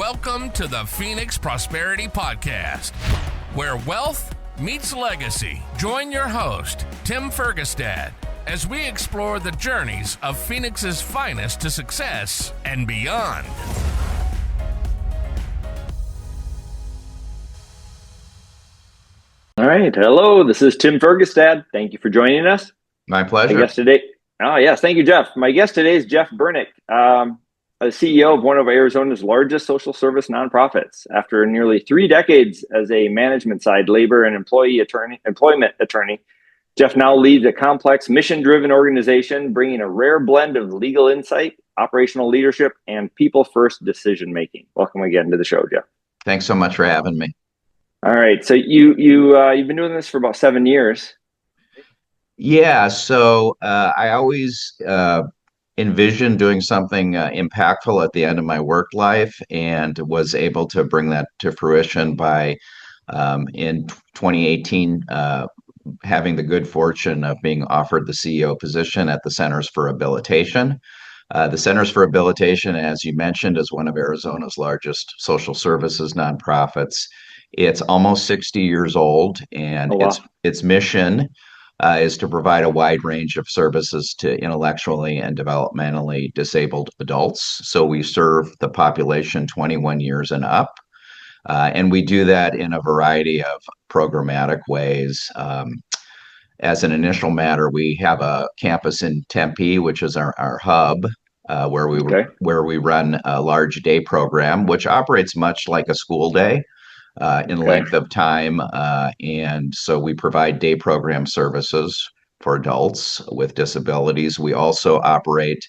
Welcome to the Phoenix Prosperity Podcast, where wealth meets legacy. Join your host, Tim Fergestad, as we explore the journeys of Phoenix's finest to success and beyond. All right. Hello, this is Tim Fergestad. Thank you for joining us. My pleasure. My guest today. Oh, yes. Thank you, Jeff. My guest today is Jeff Bernick, a CEO of one of Arizona's largest social service nonprofits. After nearly 3 decades as a management side labor and employment attorney, Jeff now leads a complex mission-driven organization, bringing a rare blend of legal insight, operational leadership, and people-first decision-making. Welcome again to the show, Jeff. Thanks so much for having me. All right. So you've been doing this for about 7 years. Yeah. So I always envisioned doing something impactful at the end of my work life, and was able to bring that to fruition by in 2018 having the good fortune of being offered the CEO position at the Centers for Rehabilitation. The Centers for Rehabilitation, as you mentioned, is one of Arizona's largest social services nonprofits. It's almost 60 years old, and its mission is to provide a wide range of services to intellectually and developmentally disabled adults. So we serve the population 21 years and up, and we do that in a variety of programmatic ways. As an initial matter, we have a campus in Tempe, which is our hub, where we run a large day program, which operates much like a school day. In length of time. And so we provide day program services for adults with disabilities. We also operate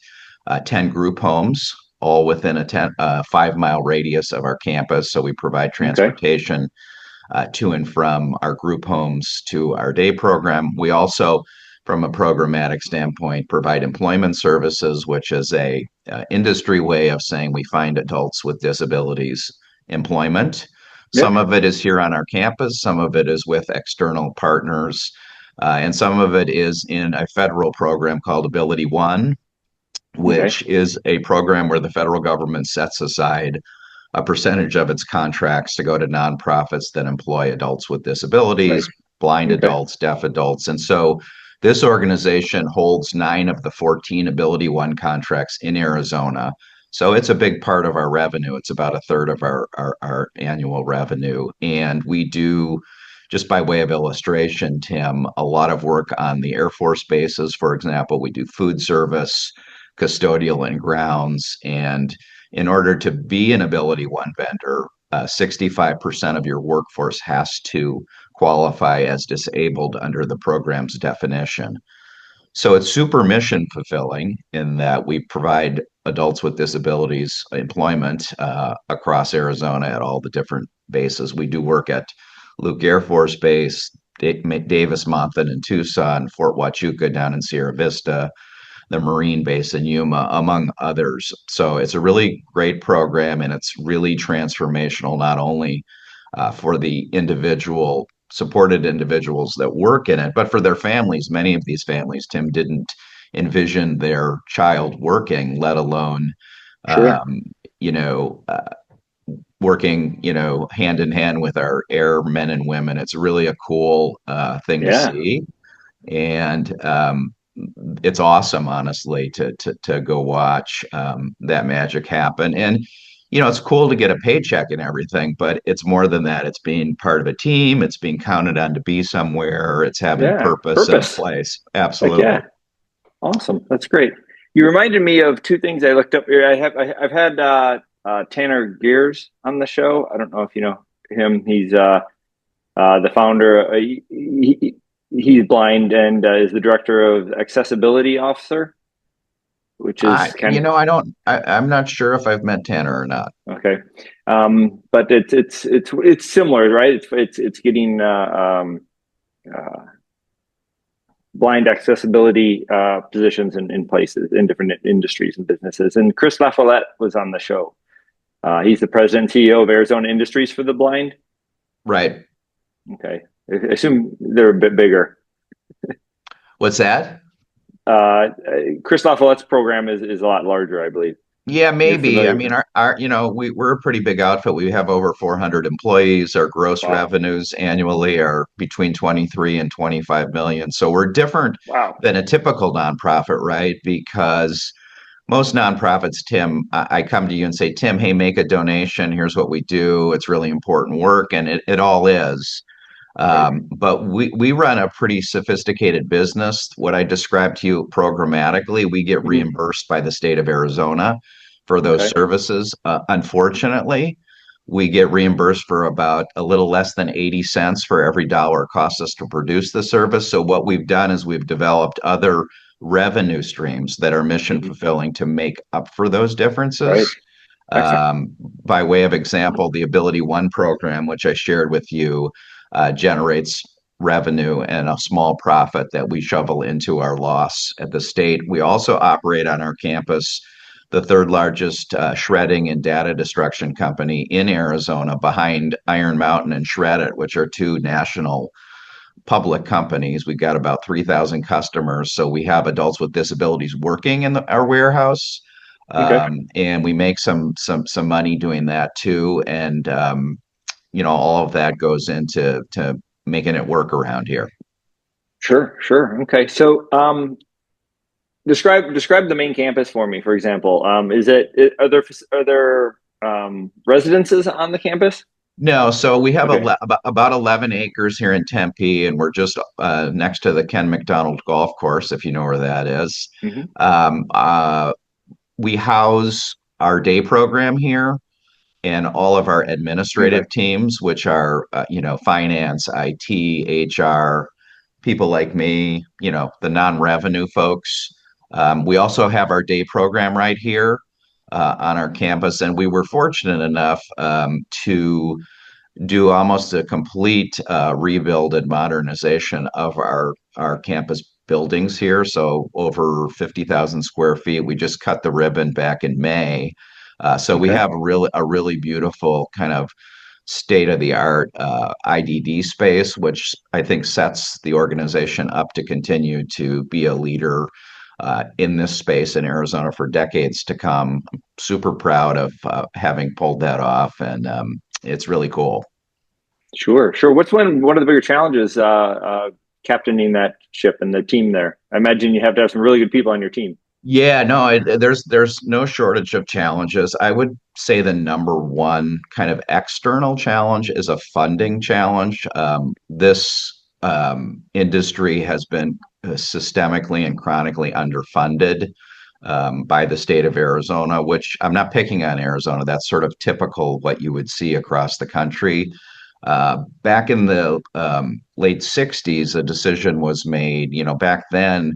10 group homes, all within a 5-mile radius of our campus. So we provide transportation to and from our group homes to our day program. We also, from a programmatic standpoint, provide employment services, which is a industry way of saying we find adults with disabilities employment. Some of it is here on our campus, some of it is with external partners, and some of it is in a federal program called Ability One, which is a program where the federal government sets aside a percentage of its contracts to go to nonprofits that employ adults with disabilities, blind adults, deaf adults. And so this organization holds 9 of the 14 Ability One contracts in Arizona. So it's a big part of our revenue. It's about 1/3 of our annual revenue. And we do, just by way of illustration, Tim, a lot of work on the Air Force bases. For example, we do food service, custodial and grounds. And in order to be an Ability One vendor, 65% of your workforce has to qualify as disabled under the program's definition. So it's super mission fulfilling in that we provide adults with disabilities employment across Arizona at all the different bases. We do work at Luke Air Force Base, Davis Monthan in Tucson, Fort Huachuca down in Sierra Vista, the Marine Base in Yuma, among others. So it's a really great program, and it's really transformational, not only for the supported individuals that work in it, but for their families. Many of these families, Tim, didn't envision their child working, let alone, working, hand in hand with our airmen and women. It's really a cool thing to see. And it's awesome, honestly, to go watch that magic happen. And it's cool to get a paycheck and everything, but it's more than that. It's being part of a team. It's being counted on to be somewhere. It's having purpose and a place. Absolutely. Awesome. That's great. You reminded me of 2 things I looked up here. I've had Tanner Gears on the show. I don't know if you know him. He's the founder. He's blind and is the director of accessibility officer. Which is I'm not sure if I've met Tanner or not. Okay. But it's similar, right? It's getting blind accessibility positions in places in different industries and businesses. And Chris LaFollette was on the show. He's the president and CEO of Arizona Industries for the Blind. Right. Okay. I assume they're a bit bigger. What's that? Chris LaFollette's program is a lot larger, I believe. Yeah, You're maybe. I familiar with mean, them. we're a pretty big outfit. We have over 400 employees. Our gross Wow. revenues annually are between 23 and 25 million. So we're different Wow. than a typical nonprofit, right? Because most nonprofits, Tim, I come to you and say, Tim, hey, make a donation. Here's what we do. It's really important work, and it all is. Right. But we run a pretty sophisticated business. What I described to you programmatically, we get Hmm. reimbursed by the state of Arizona for those Okay. services. Unfortunately, we get reimbursed for about a little less than 80 cents for every dollar it costs us to produce the service. So what we've done is we've developed other revenue streams that are mission Hmm. fulfilling to make up for those Right. differences. Excellent. By way of example, the Ability One program, which I shared with you, generates revenue and a small profit that we shovel into our loss at the state. We also operate on our campus the third largest shredding and data destruction company in Arizona, behind Iron Mountain and Shred It, which are two national public companies. We've got about 3,000 customers. So we have adults with disabilities working in our warehouse. Okay. And we make some money doing that too. And all of that goes into to making it work around here. Sure. Sure. Okay. So, describe the main campus for me. For example, are there residences on the campus? No, so we have Okay. about 11 acres here in Tempe, and we're just next to the Ken McDonald Golf Course, if you know where that is. Hmm. Um, uh, we house our day program here and all of our Okay. administrative teams, which are, finance, IT, HR, people like me, the non-revenue folks. We also have our day program right here on our campus, and we were fortunate enough to do almost a complete rebuild and modernization of our campus buildings here. So over 50,000 square feet. We just cut the ribbon back in May. So we Okay. have a really beautiful kind of state of the art IDD space, which I think sets the organization up to continue to be a leader in this space in Arizona for decades to come. I'm super proud of having pulled that off, and it's really cool. Sure. Sure. What's one of the bigger challenges captaining that ship and the team there? I imagine you have to have some really good people on your team. Yeah, no, there's no shortage of challenges. I would say the number one kind of external challenge is a funding challenge. This industry has been systemically and chronically underfunded by the state of Arizona, which I'm not picking on Arizona. That's sort of typical what you would see across the country. Back in the late 60s, a decision was made. Back then,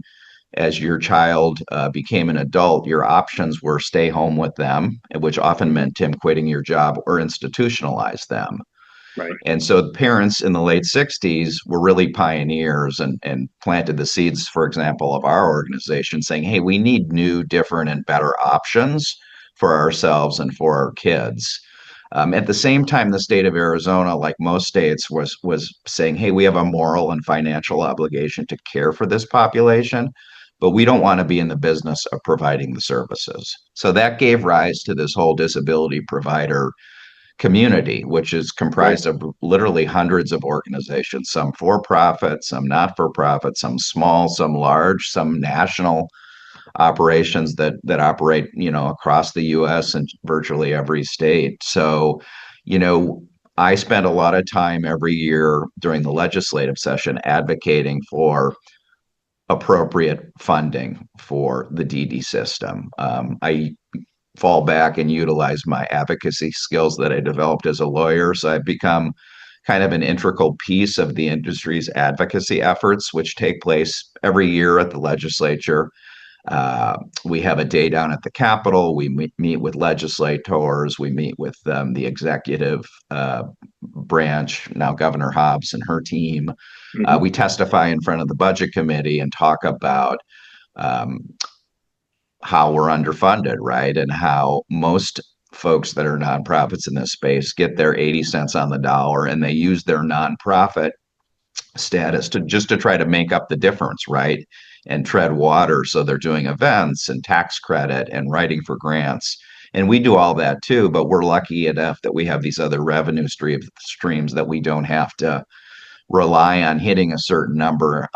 as your child became an adult, your options were stay home with them, which often Hmm. meant Tim quitting your job or institutionalize them. Right. And so the parents in the late 60s were really pioneers and planted the seeds, for example, of our organization saying, hey, we need new, different, and better options for ourselves and for our kids. At the same time, the state of Arizona, like most states, was saying, "Hey, we have a moral and financial obligation to care for this population, but we don't want to be in the business of providing the services." So that gave rise to this whole disability provider community, which is Right. comprised of literally hundreds of organizations, some for profit, some not for profit, some small, some large, some national operations that operate, across the US and virtually every state. So, you know, I spend a lot of time every year during the legislative session advocating for appropriate funding for the DD system. I fall back and utilize my advocacy skills that I developed as a lawyer. So I've become kind of an integral piece of the industry's advocacy efforts, which take place every year at the legislature. We have a day down at the Capitol. We meet with legislators. We meet with the executive branch, now Governor Hobbs and her team. Hmm. We testify in front of the Budget Committee and talk about um, how we're underfunded, right? And how most folks that are nonprofits in this space get their 80 cents on the dollar and they use their nonprofit status to try to make up the difference, right? And tread water. So they're doing events and tax credit and writing for grants. And we do all that too, but we're lucky enough that we have these other revenue streams that we don't have to rely on hitting a certain number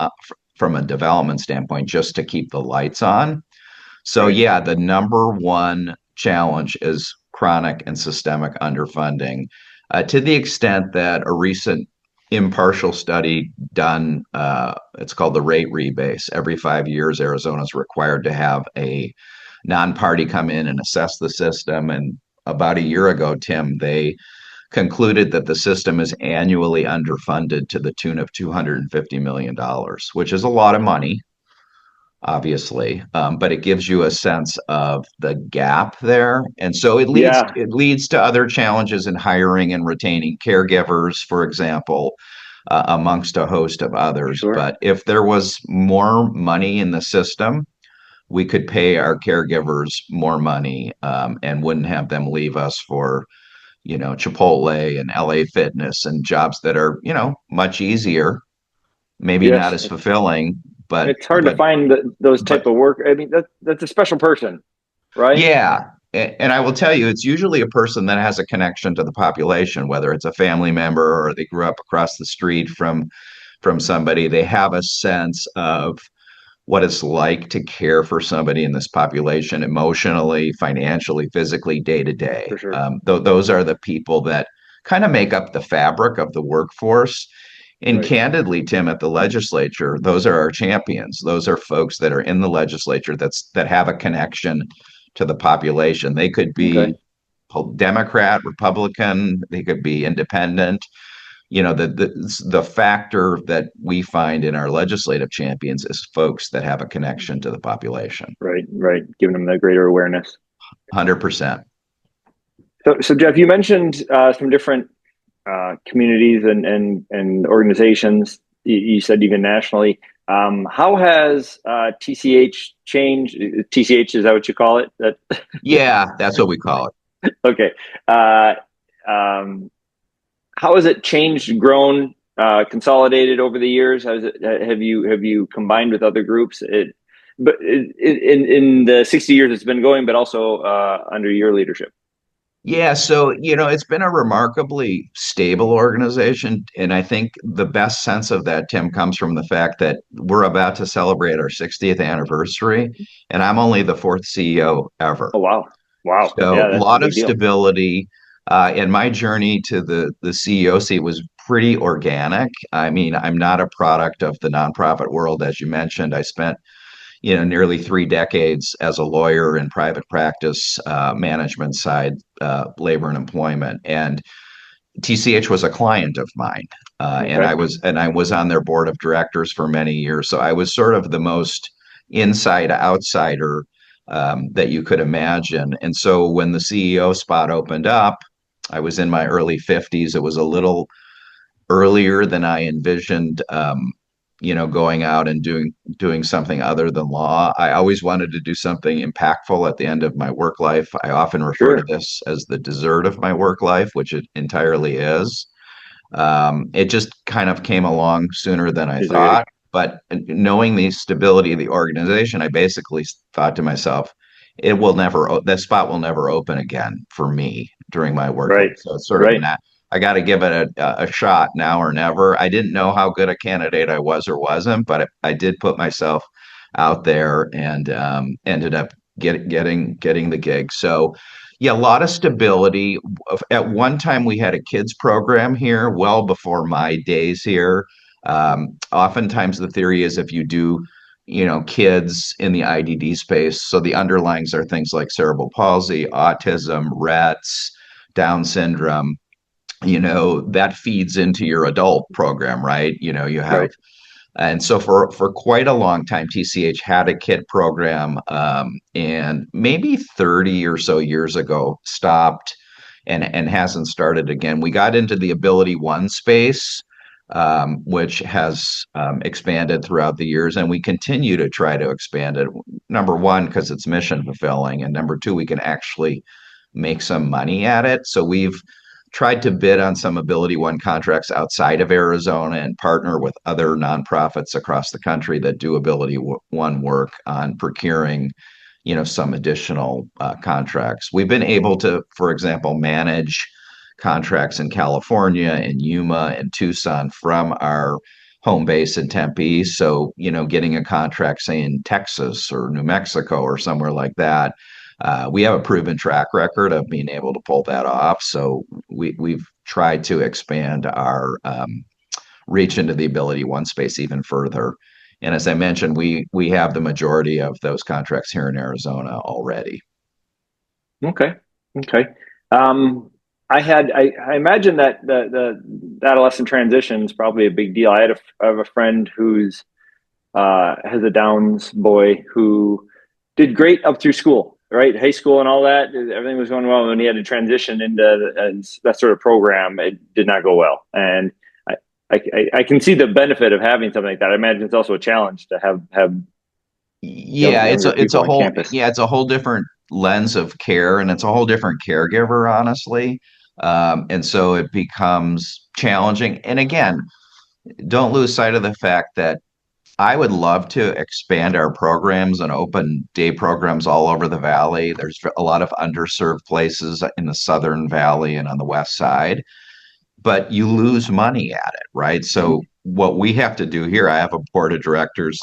from a development standpoint just to keep the lights on. So Right. yeah, the number one challenge is chronic and systemic underfunding, to the extent that a recent impartial study done, it's called the rate rebase. Every 5 years, Arizona is required to have a non-party come in and assess the system. And about a year ago, Tim, they concluded that the system is annually underfunded to the tune of $250 million, which is a lot of money, obviously, but it gives you a sense of the gap there. And so Yeah. it leads to other challenges in hiring and retaining caregivers, for example, amongst a host of others. Sure. But if there was more money in the system, we could pay our caregivers more money, and wouldn't have them leave us for, Chipotle and LA Fitness and jobs that are, much easier, maybe not Yes. as fulfilling, but It's hard to find those type but of work. I mean, that's a special person, right? yeah. And I will tell you, it's usually a person that has a connection to the population, whether it's a family member or they grew up across the street from somebody. They have a sense of what it's like to care for somebody in this population emotionally, financially, physically, day to day. For sure. Those are the people that kind of make up the fabric of the workforce. And Right. candidly, Tim, at the legislature, those are our champions. Those are folks that are in the legislature that have a connection to the population. They could Okay. be Democrat, Republican, they could be independent. The factor that we find in our legislative champions is folks that have a connection to the population. Right. Right. Giving them the greater awareness. 100%. So Jeff, you mentioned some different communities and organizations. You said even nationally. How has TCH changed? TCH, is that what you call it? That Yeah, that's what we call it. okay. Um, how has it changed, grown, consolidated over the years? Have you combined with other groups? In the 60 years it's been going, but also under your leadership. Yeah, so it's been a remarkably stable organization, and I think the best sense of that, Tim, comes from the fact that we're about to celebrate our 60th anniversary, and I'm only the fourth CEO ever. Oh wow, wow, So yeah, a that's a lot of big deal. stability, and my journey to the CEO seat was pretty organic. I mean, I'm not a product of the nonprofit world, as you mentioned. I spent nearly 3 decades as a lawyer in private practice, management side, labor and employment. And TCH was a client of mine, and Okay, I was on their board of directors for many years. So I was sort of the most inside outsider, that you could imagine. And so when the CEO spot opened up, I was in my early 50s. It was a little earlier than I envisioned, going out and doing something other than law. I always wanted to do something impactful at the end of my work life. I often refer to sure. this as the dessert of my work life, which it entirely is. It just kind of came along sooner than I Is there, thought. But knowing the stability of the organization, I basically thought to myself, that spot will never open again for me during my work life. right, So it's sort of right. not, I got to give it a shot now or never. I didn't know how good a candidate I was or wasn't, but I did put myself out there and, ended up getting the gig. So yeah, a lot of stability. At one time, we had a kids program here, well before my days here. Oftentimes, the theory is if you do, kids in the IDD space, so the underlyings are things like cerebral palsy, autism, Rett's, Down syndrome. That feeds into your adult program, right? You have, Right. and so for quite a long time, TCH had a kid program, and maybe 30 or so years ago stopped, and hasn't started again. We got into the Ability One space, which has, expanded throughout the years, and we continue to try to expand it. Number one, because it's mission fulfilling, and number two, we can actually make some money at it. So we've tried to bid on some Ability One contracts outside of Arizona and partner with other nonprofits across the country that do Ability One work on procuring, some additional contracts. We've been able to, for example, manage contracts in California and Yuma and Tucson from our home base in Tempe. So, getting a contract, say in Texas or New Mexico or somewhere like that, we have a proven track record of being able to pull that off. So we've tried to expand our reach into the Ability One space even further. And as I mentioned, we have the majority of those contracts here in Arizona already. Okay. Okay. Um, I imagine that the adolescent transition is probably a big deal. I have a friend who's has a Downs boy who did great up through school, right? High school and all that. Everything was going well. When he had to transition into that sort of program, it did not go well. And I can see the benefit of having something like that. I imagine it's also a challenge to have Yeah, younger it's people a on whole campus. yeah, it's a whole different lens of care, and it's a whole different caregiver, honestly. And so it becomes challenging. And again, don't lose sight of the fact that I would love to expand our programs and open day programs all over the valley. There's a lot of underserved places in the Southern Valley and on the west side, but you lose money at it, right? So what we have to do here, I have a board of directors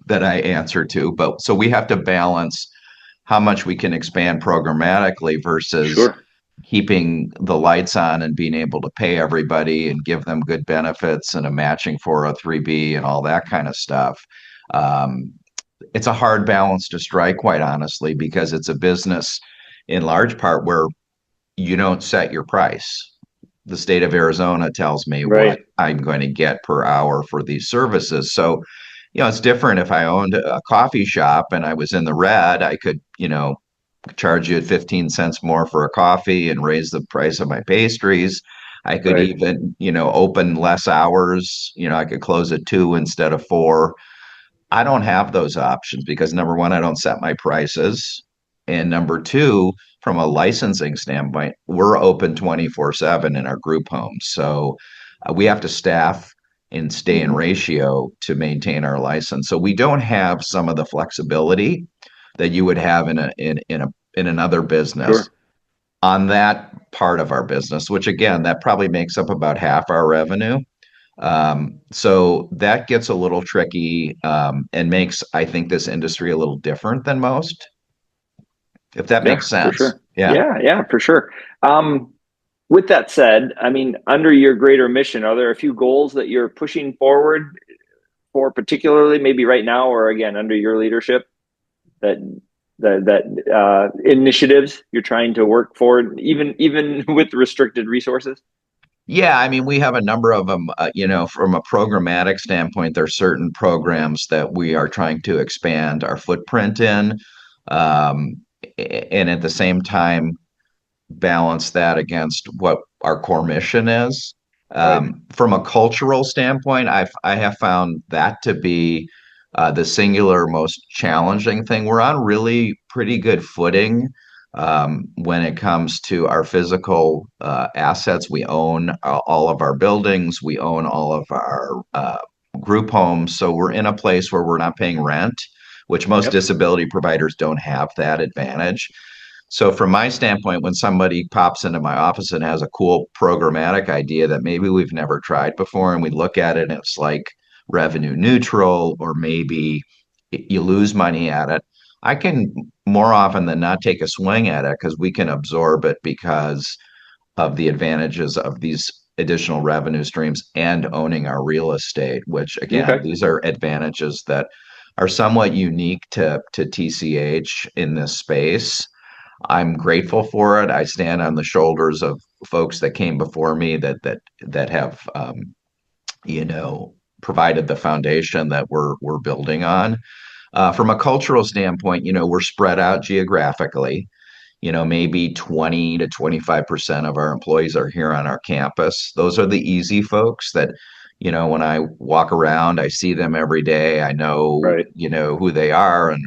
that I answer to, but so we have to balance how much we can expand programmatically versus Sure. keeping the lights on and being able to pay everybody and give them good benefits and a matching 403B and all that kind of stuff. Um, it's a hard balance to strike, quite honestly, because it's a business in large part where you don't set your price. The state of Arizona tells me what Right. I'm going to get per hour for these services. So, it's different if I owned a coffee shop and I was in the red, I could, charge you 15 cents more for a coffee and raise the price of my pastries. I could Right. even, open less hours. I could close at 2 instead of 4. I don't have those options because number one, I don't set my prices. And number two, from a licensing standpoint, we're open 24/7 in our group homes. So we have to staff and stay in Hmm. ratio to maintain our license. So we don't have some of the flexibility that you would have in another business Sure. on that part of our business, which again, that probably makes up about half our revenue. So that gets a little tricky, and makes, I think, this industry a little different than most, if that Yeah, makes for sense. sure. Yeah. Yeah, yeah, for sure. Um, with that said, I mean, under your greater mission, are there a few goals that you're pushing forward for, particularly maybe right now, or again under your leadership, that initiatives you're trying to work for, even with restricted resources? Yeah, I mean, we have a number of them. From a programmatic standpoint, there's certain programs that we are trying to expand our footprint in, um, and at the same time balance that against what our core mission is. Right. From a cultural standpoint, I have found that to be the singular most challenging thing. We're on really pretty good footing when it comes to our physical assets. We own all of our buildings. We own all of our group homes. So we're in a place where we're not paying rent, which most Yep. disability providers don't have that advantage. So from my standpoint, when somebody pops into my office and has a cool programmatic idea that maybe we've never tried before, and we look at it and it's like revenue neutral, or maybe you lose money at it, I can more often than not take a swing at it because we can absorb it because of the advantages of these additional revenue streams and owning our real estate, which again, Okay. these are advantages that are somewhat unique to TCH in this space. I'm grateful for it. I stand on the shoulders of folks that came before me that have you know provided the foundation that we're building on. From a cultural standpoint, we're spread out geographically. Maybe 20 to 25% of our employees are here on our campus. Those are the easy folks that, when I walk around, I see them every day. I know, Right. who they are and,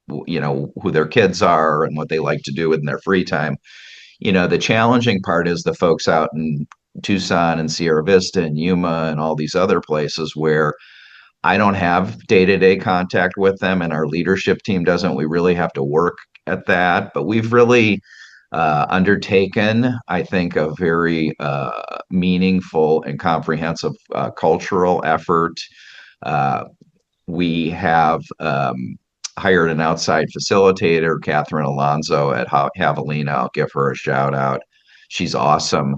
who their kids are and what they like to do in their free time. The challenging part is the folks out in Tucson and Sierra Vista and Yuma and all these other places where I don't have day-to-day contact with them, and our leadership team doesn't. We really have to work at that. But we've really undertaken, I think, a very meaningful and comprehensive cultural effort. Uh, we have hired an outside facilitator, Catherine Alonso at Javelina. I'll give her a shout out. She's awesome.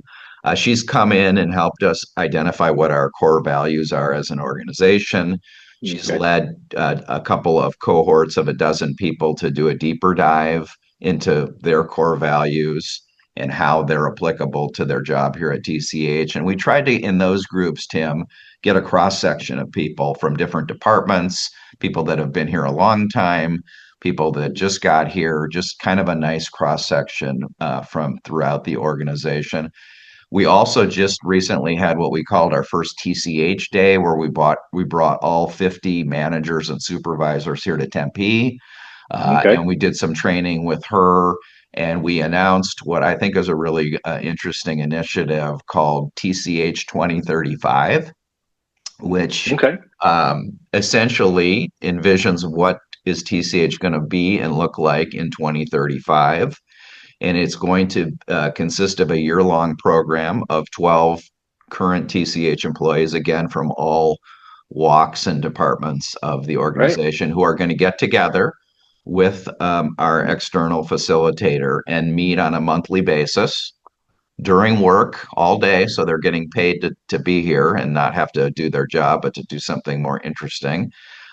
She's come in and helped us identify what our core values are as an organization. She's Okay. led a couple of cohorts of a dozen people to do a deeper dive into their core values and how they're applicable to their job here at TCH. And we tried to, in those groups, Tim, get a cross section of people from different departments, people that have been here a long time, people that just got here, just kind of a nice cross section from throughout the organization. We also just recently had what we called our first TCH day, where we brought all 50 managers and supervisors here to Tempe, Okay. and we did some training with her. And we announced what I think is a really interesting initiative called TCH 2035, which Okay. essentially envisions what is TCH going to be and look like in 2035. And it's going to consist of a year-long program of 12 current TCH employees, again, from all walks and departments of the Right. organization, who are going to get together with our external facilitator and meet on a monthly basis during work all day. So they're getting paid to be here and not have to do their job, but to do something more interesting.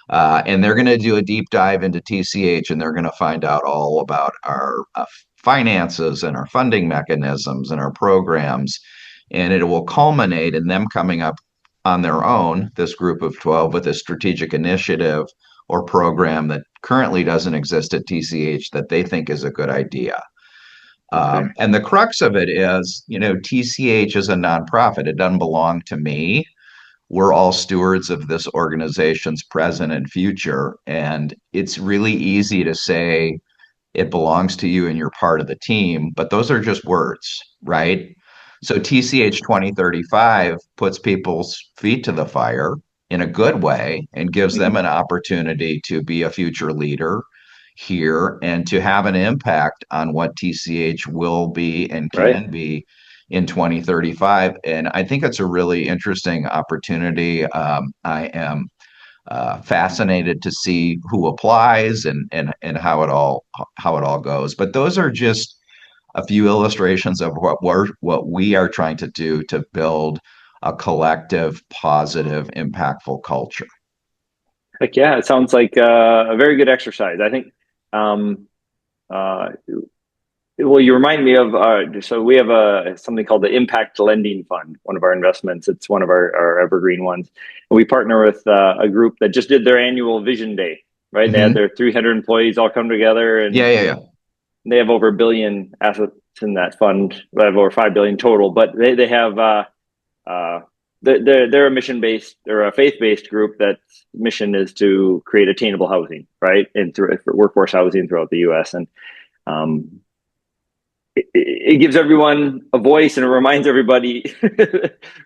And they're going to do a deep dive into TCH, and they're going to find out all about our finances and our funding mechanisms and our programs. And it will culminate in them coming up on their own, this group of 12, with a strategic initiative or program that currently doesn't exist at TCH that they think is a good idea. Okay. And the crux of it is, TCH is a nonprofit. It doesn't belong to me. We're all stewards of this organization's present and future. And it's really easy to say it belongs to you and you're part of the team, but those are just words, right? So TCH 2035 puts people's feet to the fire in a good way and gives them Mhm. an opportunity to be a future leader here and to have an impact on what TCH will be and Right. can be in 2035. And I think it's a really interesting opportunity. I am fascinated to see who applies and how it all goes. But those are just a few illustrations of what we are trying to do to build a collective, positive, impactful culture. Like, yeah, it sounds like a very good exercise. I think, um, uh, well, you remind me of, so we have something called the Impact Lending Fund, one of our investments. It's one of our evergreen ones. And we partner with a group that just did their annual Vision Day, right? They had Mm-hmm. their 300 employees all come together, and Yeah, yeah, yeah. they have over a billion assets in that fund. They have over 5 billion total, but they have, uh, they're a mission based or a faith based group that mission is to create attainable housing, right, and through for workforce housing throughout the U.S. And um, it gives everyone a voice, and it reminds everybody,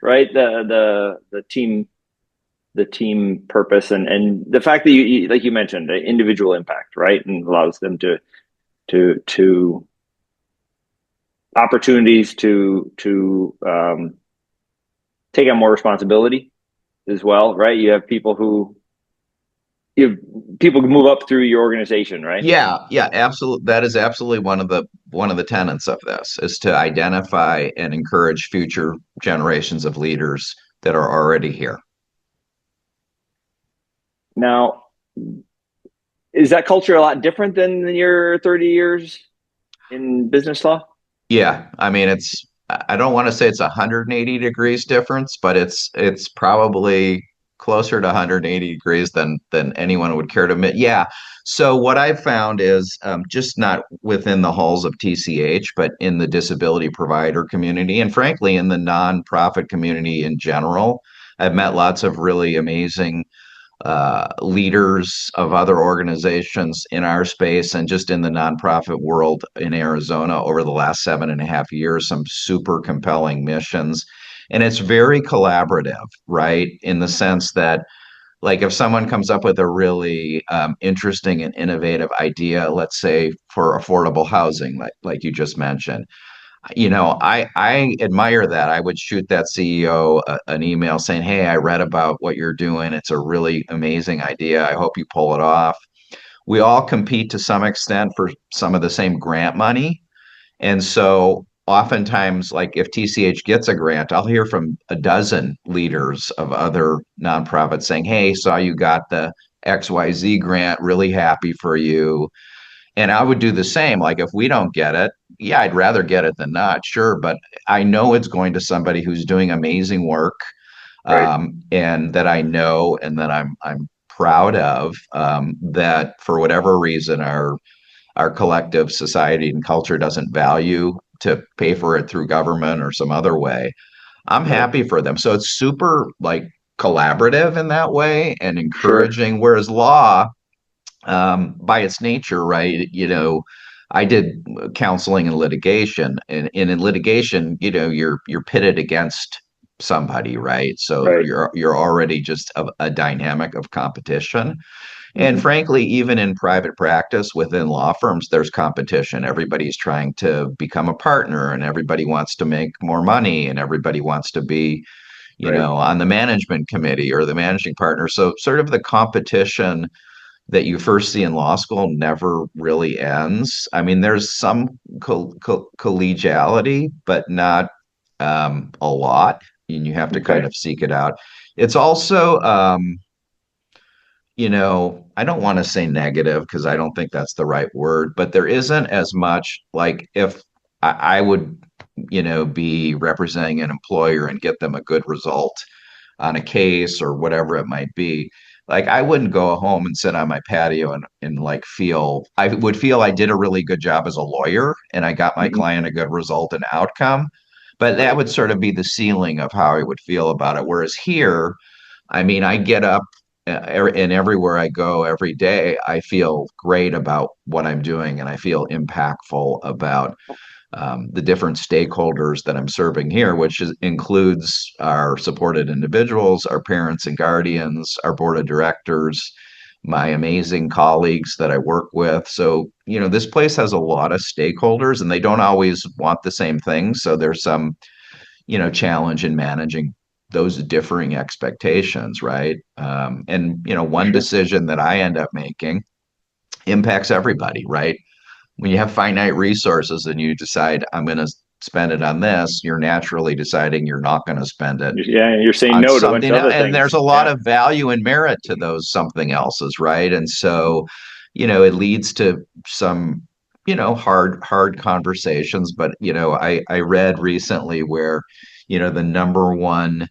right, the team purpose, and the fact that you like you mentioned the individual impact, right, and allows them to opportunities to take on more responsibility as well, right? You have people can move up through your organization, right? Yeah, yeah, absolutely. That is absolutely one of the tenets of this is to identify and encourage future generations of leaders that are already here. Now, is that culture a lot different than your 30 years in business law? Yeah, I mean I don't want to say it's 180 degrees difference, but it's probably closer to 180 degrees than anyone would care to admit. Yeah. So what I've found is just not within the halls of TCH, but in the disability provider community, and frankly in the nonprofit community in general, I've met lots of really amazing leaders of other organizations in our space and just in the nonprofit world in Arizona over the last 7.5 years, some super compelling missions. And it's very collaborative, right? In the sense that, like if someone comes up with a really interesting and innovative idea, let's say for affordable housing, like you just mentioned, I admire that. I would shoot that CEO an email saying, "Hey, I read about what you're doing. It's a really amazing idea. I hope you pull it off." We all compete to some extent for some of the same grant money. And so oftentimes, like if TCH gets a grant, I'll hear from a dozen leaders of other nonprofits saying, "Hey, saw you got the XYZ grant, really happy for you." And I would do the same. Like if we don't get it, yeah, I'd rather get it than not, sure. But I know it's going to somebody who's doing amazing work, Right. and that I know and that I'm proud of, that for whatever reason our collective society and culture doesn't value to pay for it through government or some other way. I'm Right. happy for them. So it's super like collaborative in that way and Sure. encouraging. Whereas law, by its nature, right? I did counseling and litigation, and in litigation, you're pitted against somebody, right? So Right. you're already just a dynamic of competition. And Hmm. frankly, even in private practice within law firms, there's competition. Everybody's trying to become a partner, and everybody wants to make more money, and everybody wants to be, Right. on the management committee or the managing partner. So sort of the competition that you first see in law school never really ends. I mean, there's some collegiality, but not a lot, and you have to kind Okay. of seek it out. It's also, I don't want to say negative because I don't think that's the right word, but there isn't as much like if I would, be representing an employer and get them a good result on a case or whatever it might be. Like I wouldn't go home and sit on my patio and like I would feel I did a really good job as a lawyer and I got my Hmm. client a good result and outcome. But that Right. would sort of be the ceiling of how I would feel about it. Whereas here, I mean, I get up and everywhere I go every day, I feel great about what I'm doing and I feel impactful about the different stakeholders that I'm serving here, which includes our supported individuals, our parents and guardians, our board of directors, my amazing colleagues that I work with. So, this place has a lot of stakeholders and they don't always want the same things. So there's some, challenge in managing those differing expectations, right? And, one Sure. decision that I end up making impacts everybody, right? When you have finite resources and you decide I'm going to spend it on this, you're naturally deciding you're not going to spend it Yeah. And you're saying on no to a bunch something of else. other And there's things. a lot Yeah. of value and merit to those something else's, right? And so, it leads to some, hard conversations. But, I read recently where, the number one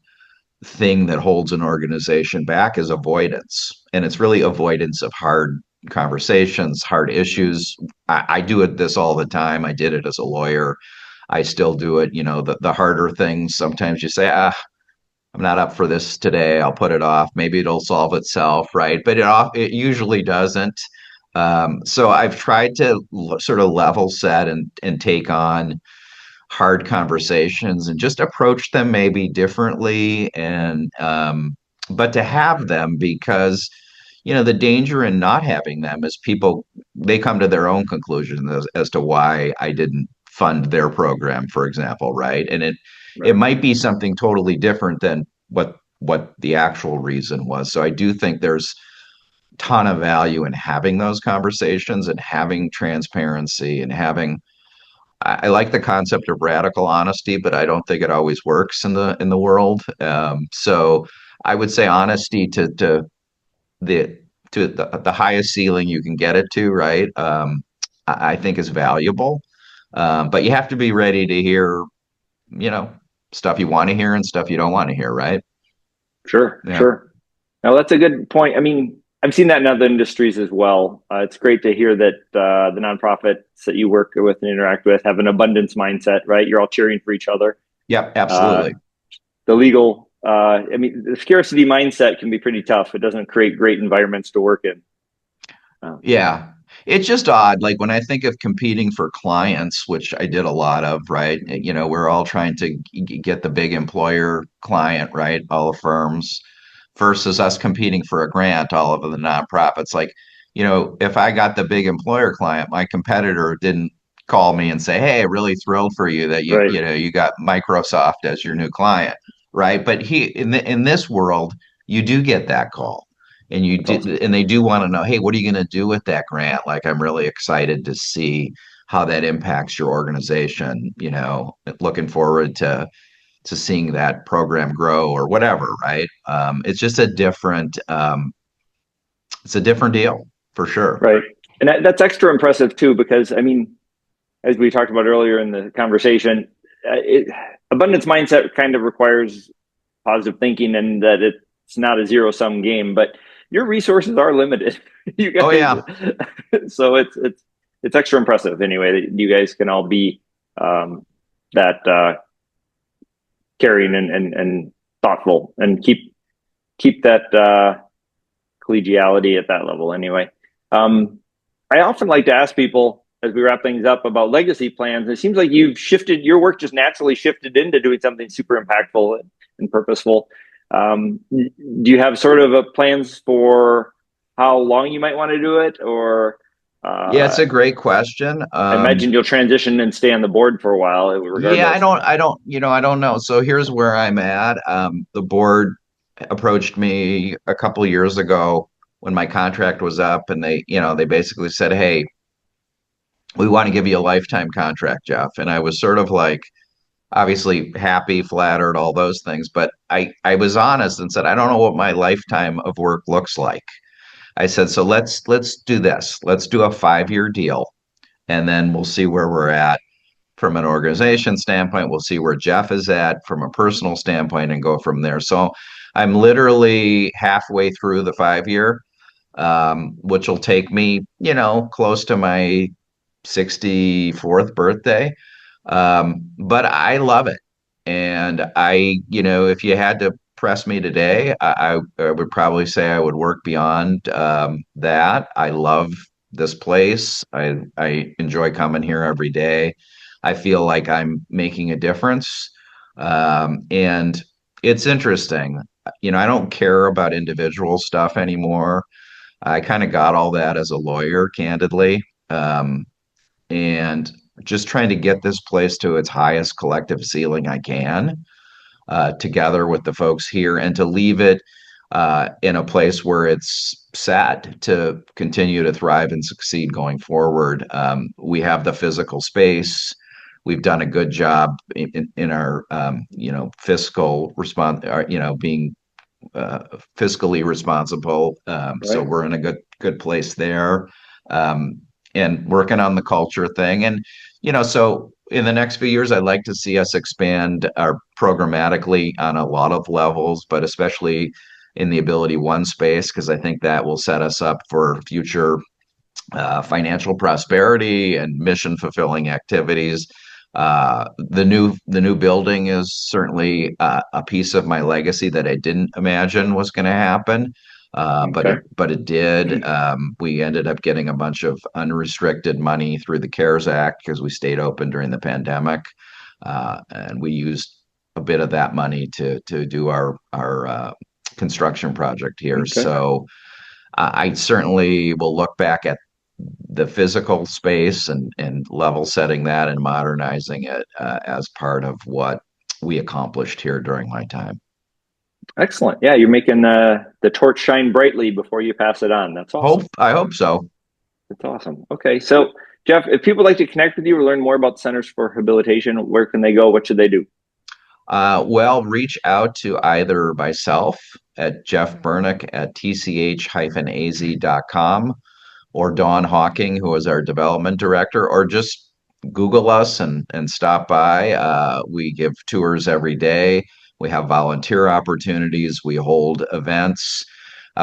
thing that holds an organization back is avoidance. And it's really avoidance of hard conversations, hard issues. I do it this all the time. I did it as a lawyer. I still do it. The harder things, sometimes you say, I'm not up for this today. I'll put it off. Maybe it'll solve itself, right? But it usually doesn't. So I've tried to sort of level set and take on hard conversations and just approach them maybe differently and but to have them because the danger in not having them is people they come to their own conclusions as to why I didn't fund their program, for example, right? And it Right. might be something totally different than what the actual reason was. So I do think there's a ton of value in having those conversations and having transparency and having I like the concept of radical honesty, but I don't think it always works in the world. So I would say honesty the to the highest ceiling you can get it to, right? I think is valuable, but you have to be ready to hear, you know, stuff you want to hear and stuff you don't want to hear, right? Sure. Yeah. Sure. Now that's a good point. I mean, I've seen that in other industries as well. It's great to hear that the nonprofits that you work with and interact with have an abundance mindset, right? You're all cheering for each other. Yep. Uh, Absolutely. the legal, I mean, the scarcity mindset can be pretty tough. It doesn't create great environments to work in. Uh, Yeah. It's just odd. Like when I think of competing for clients, which I did a lot of, right? We're all trying to get the big employer client, right? All the firms. versus us competing for a grant, all of the nonprofits. Like, if I got the big employer client, my competitor didn't call me and say, "Hey, really thrilled for you that Right. you got Microsoft as your new client," right? But in this world, you do get that call, and That's awesome. and they do want to know, "Hey, what are you going to do with that grant?" Like, I'm really excited to see how that impacts your organization. Looking forward to seeing that program grow or whatever, right? It's just it's a different deal for sure. Right. And that's extra impressive too, because I mean, as we talked about earlier in the conversation, abundance mindset kind of requires positive thinking and that it's not a zero sum game, but your resources are limited. You Oh guys, yeah. so it's extra impressive anyway that you guys can all be that caring and thoughtful and keep that collegiality at that level anyway. I often like to ask people as we wrap things up about legacy plans. It seems like you've shifted, your work just naturally shifted into doing something super impactful and purposeful. Do you have sort of plans for how long you might want to do it, or Yeah, it's a great question. I imagine you'll transition and stay on the board for a while, Yeah, regardless. I don't know. So here's where I'm at. The board approached me a couple years ago when my contract was up, and they basically said, "Hey, we want to give you a lifetime contract, Jeff." And I was sort of like, obviously happy, flattered, all those things. But I was honest and said, I don't know what my lifetime of work looks like. I said, so let's do this. Let's do a 5-year deal, and then we'll see where we're at from an organization standpoint. We'll see where Jeff is at from a personal standpoint and go from there. So I'm literally halfway through the 5-year, which will take me, close to my 64th birthday. But I love it. And if you had to press me today, I would probably say I would work beyond that. I love this place. I enjoy coming here every day. I feel like I'm making a difference. And it's interesting. I don't care about individual stuff anymore. I kind of got all that as a lawyer, candidly. And just trying to get this place to its highest collective ceiling I can, together with the folks here, and to leave it in a place where it's set to continue to thrive and succeed going forward. We have the physical space. We've done a good job in our, fiscal response, being fiscally responsible. So Right. we're in a good place there, and working on the culture thing. And so in the next few years, I'd like to see us expand our programmatically on a lot of levels, but especially in the Ability One space, because I think that will set us up for future financial prosperity and mission fulfilling activities. The new building is certainly a piece of my legacy that I didn't imagine was going to happen, Okay. but it did. We ended up getting a bunch of unrestricted money through the CARES Act because we stayed open during the pandemic, and we used a bit of that money to do our construction project here. Okay. So I certainly will look back at the physical space and level setting that and modernizing it as part of what we accomplished here during my time. Excellent. Yeah, you're making the torch shine brightly before you pass it on. That's awesome. I hope so. That's awesome. Okay, so Jeff, if people would like to connect with you or learn more about the Centers for Rehabilitation, where can they go? What should they do? Well, reach out to either myself at Jeff Bernick at tch-az.com, or Dawn Hawking, who is our development director, or just Google us and stop by. We give tours every day. We have volunteer opportunities. We hold events.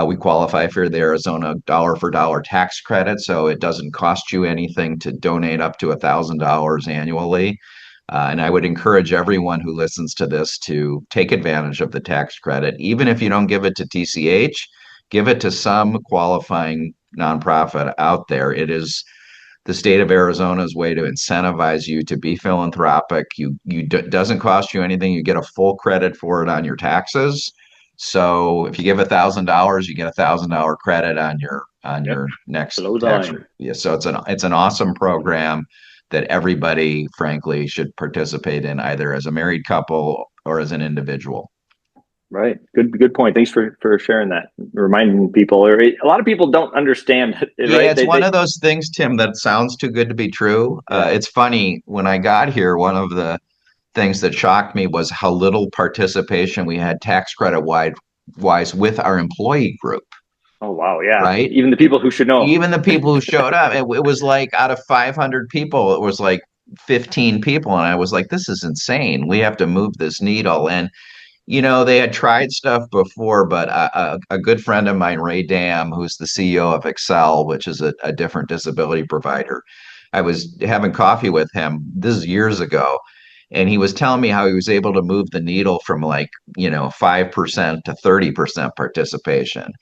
We qualify for the Arizona dollar for dollar tax credit, so it doesn't cost you anything to donate up to $1,000 annually. And I would encourage everyone who listens to this to take advantage of the tax credit. Even if you don't give it to TCH, give it to some qualifying nonprofit out there. It is the state of Arizona's way to incentivize you to be philanthropic. Doesn't cost you anything. You get a full credit for it on your taxes. So if you give $1,000, you get $1,000 credit on your next Below the tax. line. Yeah, so it's an awesome program that everybody, frankly, should participate in, either as a married couple or as an individual. Right. Good point. Thanks for sharing that, reminding people. Or a lot of people don't understand it, Yeah, right? it's one of those things, Tim, that sounds too good to be true. Yeah. It's funny, when I got here, one of the things that shocked me was how little participation we had tax credit wise with our employee group, Oh, wow. Yeah. right? Even the people who should know. Even the people who showed up, it was like out of 500 people, it was like 15 people. And I was like, this is insane. We have to move this needle. And, they had tried stuff before, but a good friend of mine, Ray Dam, who's the CEO of Excel, which is a different disability provider, I was having coffee with him, this is years ago, and he was telling me how he was able to move the needle from 5% to 30% participation.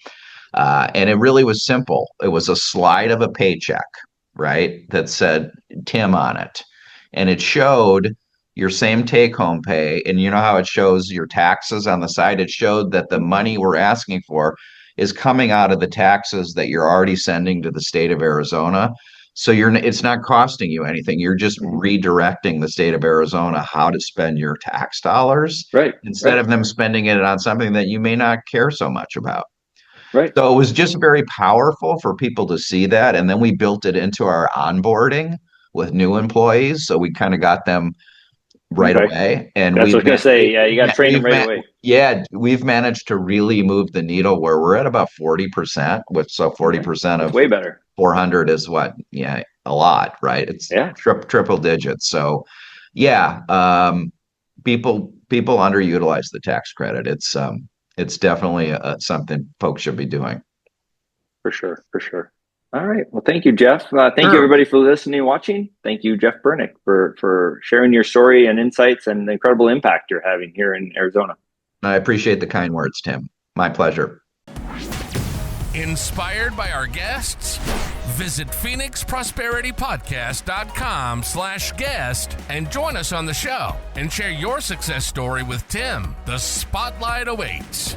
And it really was simple. It was a slide of a paycheck, right, that said Tim on it. And it showed your same take home pay. And you know how it shows your taxes on the side? It showed that the money we're asking for is coming out of the taxes that you're already sending to the state of Arizona. So it's not costing you anything. You're just redirecting the state of Arizona how to spend your tax dollars, Right. instead of them spending it on something that you may not care so much about. Right. So it was just very powerful for people to see that. And then we built it into our onboarding with new employees. So we kind of got them right away. And that's what I was going to say. Yeah, you got to train them right away. Yeah, we've managed to really move the needle where we're at about 40%, so 40% of way better. 400 is what? Yeah, a lot, right? It's triple digits. So yeah, people underutilize the tax credit. It's definitely something folks should be doing. For sure. All right. Well, thank you, Jeff. Thank you, everybody, for listening and watching. Thank you, Jeff Bernick, for sharing your story and insights and the incredible impact you're having here in Arizona. I appreciate the kind words, Tim. My pleasure. Inspired by our guests? Visit PhoenixProsperityPodcast.com/guest and join us on the show and share your success story with Tim. The spotlight awaits.